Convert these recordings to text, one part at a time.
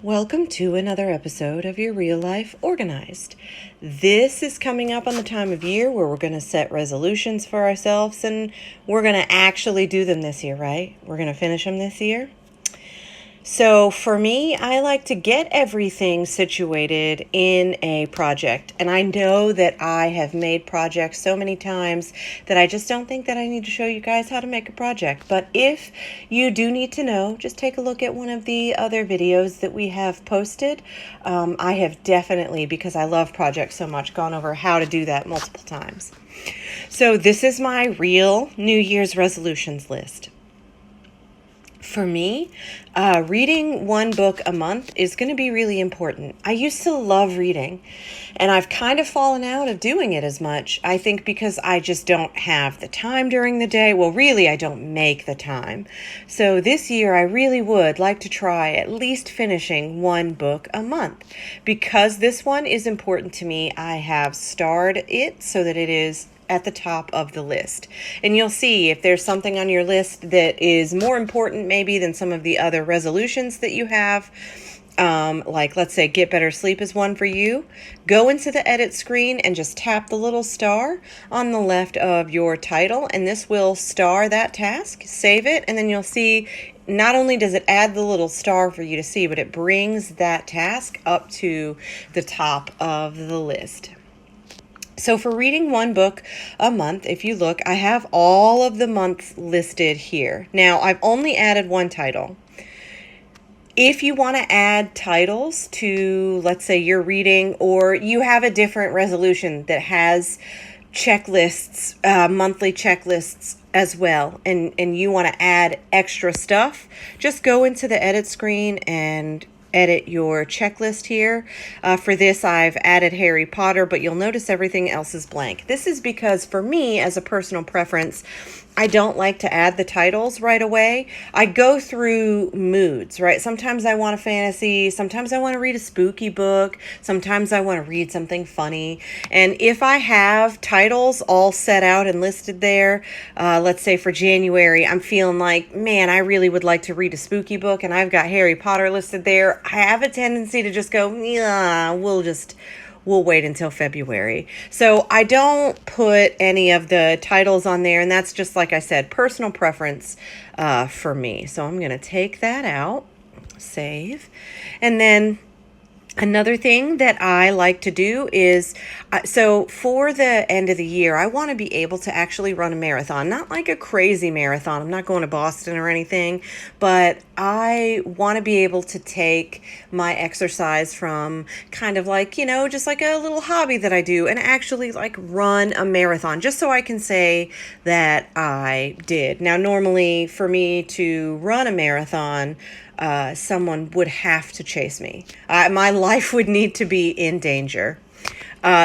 Welcome to another episode of Your Real Life Organized. This is coming up on the time of year where we're going to set resolutions for ourselves and we're going to actually do them this year, right? We're going to finish them this year. So for me, I like to get everything situated in a project. And I know that I have made projects so many times that I just don't think that I need to show you guys how to make a project. But if you do need to know, just take a look at one of the other videos that we have posted. I have definitely, because I love projects so much, gone over how to do that multiple times. So this is my real New Year's resolutions list. For me, reading one book a month is going to be really important. I used to love reading, and I've kind of fallen out of doing it as much. I think because I just don't have the time during the day. Well, really, I don't make the time. So this year, I really would like to try at least finishing one book a month. Because this one is important to me, I have starred it so that it is at the top of the list. And you'll see if there's something on your list that is more important maybe than some of the other resolutions that you have. Like let's say get better sleep is one for you. Go into the edit screen and just tap the little star on the left of your title, and this will star that task. Save it, and then you'll see not only does it add the little star for you to see, but it brings that task up to the top of the list. So for reading one book a month, if you look, I have all of the months listed here. Now, I've only added one title. If you want to add titles to, let's say you're reading, or you have a different resolution that has checklists, monthly checklists as well, and you want to add extra stuff, just go into the edit screen and edit your checklist here. For this, I've added Harry Potter, but you'll notice everything else is blank. This is because for me, as a personal preference, I don't like to add the titles right away. I go through moods, right? Sometimes I want a fantasy. Sometimes I want to read a spooky book. Sometimes I want to read something funny. And if I have titles all set out and listed there, let's say for January, I'm feeling like, man, I really would like to read a spooky book, and I've got Harry Potter listed there. I have a tendency to just go, yeah, we'll wait until February. So I don't put any of the titles on there, and that's just, like I said, personal preference for me. So I'm going to take that out, save, and then another thing that I like to do is, so for the end of the year, I want to be able to actually run a marathon. Not like a crazy marathon. I'm not going to Boston or anything, but I want to be able to take my exercise from kind of like, just like a little hobby that I do and actually like run a marathon just so I can say that I did. Now, normally for me to run a marathon, someone would have to chase me. My life would need to be in danger.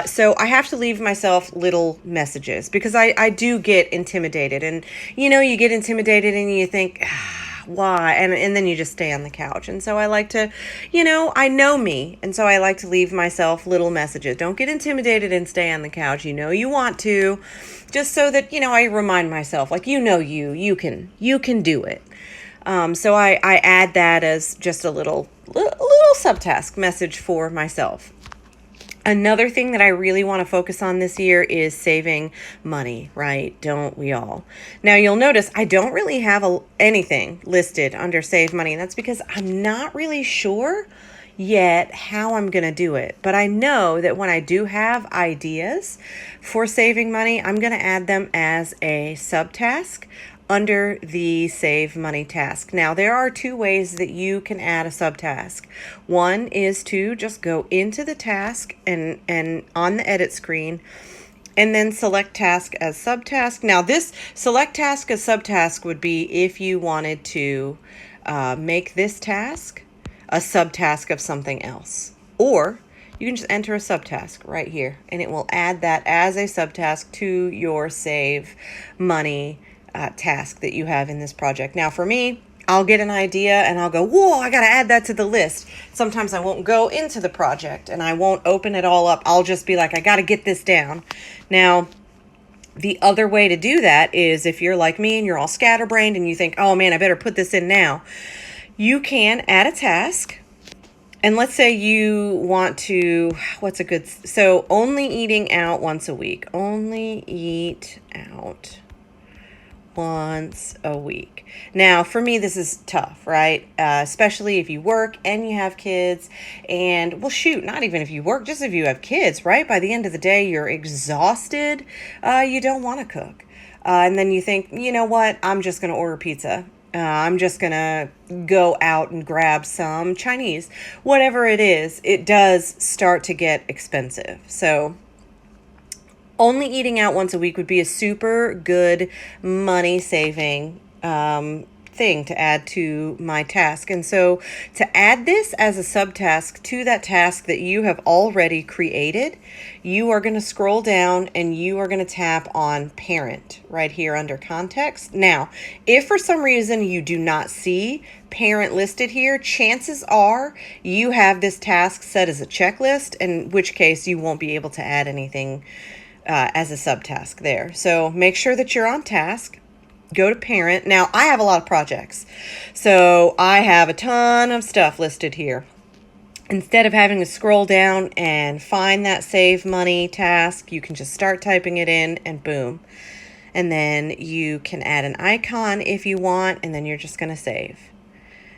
So I have to leave myself little messages because I do get intimidated. And, you get intimidated and you think, why? And then you just stay on the couch. And so I like to, I know me. And so I like to leave myself little messages. Don't get intimidated and stay on the couch. You want to, just so that, I remind myself, like, you can do it. So I add that as just a little subtask message for myself. Another thing that I really want to focus on this year is saving money, right? Don't we all? Now, you'll notice I don't really have anything listed under save money. And that's because I'm not really sure yet how I'm going to do it. But I know that when I do have ideas for saving money, I'm going to add them as a subtask under the save money task. Now, there are two ways that you can add a subtask. One is to just go into the task and on the edit screen, and then select task as subtask. Now, this select task as subtask would be if you wanted to make this task a subtask of something else. Or you can just enter a subtask right here, and it will add that as a subtask to your save money task that you have in this project. Now, for me, I'll get an idea and I'll go, whoa, I got to add that to the list. Sometimes I won't go into the project and I won't open it all up. I'll just be like, I got to get this down. Now, the other way to do that is if you're like me and you're all scatterbrained and you think, oh man, I better put this in now. You can add a task And let's say you want to, so only eating out once a week. Only eat out once a week. Now, for me, this is tough, right? Especially if you work and you have kids. And, well, shoot, not even if you work, just if you have kids, right? By the end of the day, you're exhausted. You don't want to cook. And then you think, you know what? I'm just going to order pizza. I'm just going to go out and grab some Chinese. Whatever it is, it does start to get expensive. So only eating out once a week would be a super good money saving thing to add to my task. And so to add this as a subtask to that task that you have already created, you are going to scroll down and you are going to tap on parent right here under context. Now, if for some reason you do not see parent listed here, chances are you have this task set as a checklist, in which case you won't be able to add anything as a subtask there. So make sure that you're on task. Go to parent. Now, I have a lot of projects, so I have a ton of stuff listed here. Instead of having to scroll down and find that save money task, you can just start typing it in and boom. And then you can add an icon if you want, and then you're just going to save.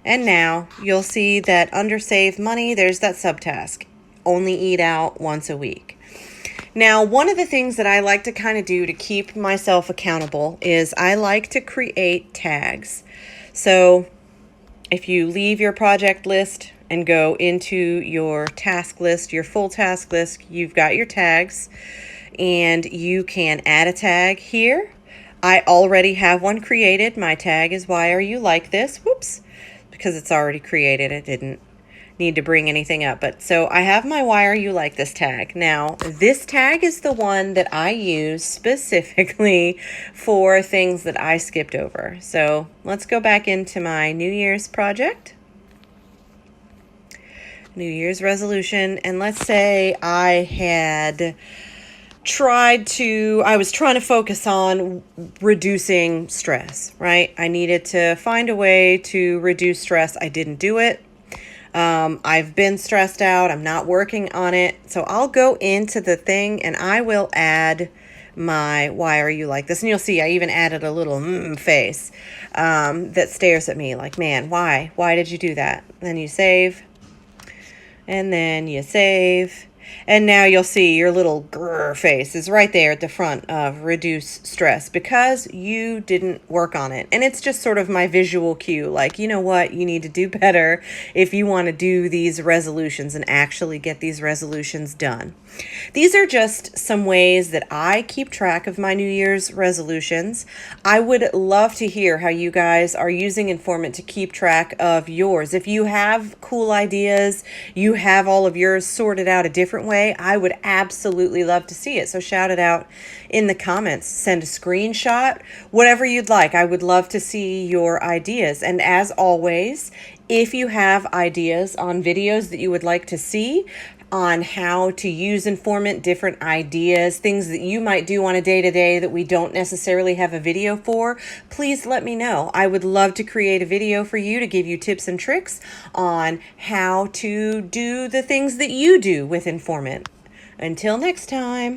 And now you'll see that under save money, there's that subtask. Only eat out once a week. Now, one of the things that I like to kind of do to keep myself accountable is I like to create tags. So if you leave your project list and go into your task list, your full task list, you've got your tags and you can add a tag here. I already have one created. My tag is "Why are you like this?" Whoops, because it's already created. It didn't need to bring anything up. But so I have my "Why are you like this?" tag. Now, this tag is the one that I use specifically for things that I skipped over. So let's go back into my New Year's project, New Year's resolution. And let's say I was trying to focus on reducing stress, right? I needed to find a way to reduce stress. I didn't do it. I've been stressed out. I'm not working on it. So I'll go into the thing and I will add my "Why are you like this?" And you'll see I even added a little face that stares at me like, man, why? Why did you do that? Then you save. And then you save. And now you'll see your little grrr face is right there at the front of reduce stress because you didn't work on it. And it's just sort of my visual cue, like, you know what, you need to do better if you want to do these resolutions and actually get these resolutions done. These are just some ways that I keep track of my New Year's resolutions. I would love to hear how you guys are using Informant to keep track of yours. If you have cool ideas, you have all of yours sorted out a different way, I would absolutely love to see it. So shout it out in the comments, send a screenshot, whatever you'd like. I would love to see your ideas. And as always, if you have ideas on videos that you would like to see, on how to use Informant, different ideas, things that you might do on a day-to-day that we don't necessarily have a video for, please let me know. I would love to create a video for you to give you tips and tricks on how to do the things that you do with Informant. Until next time.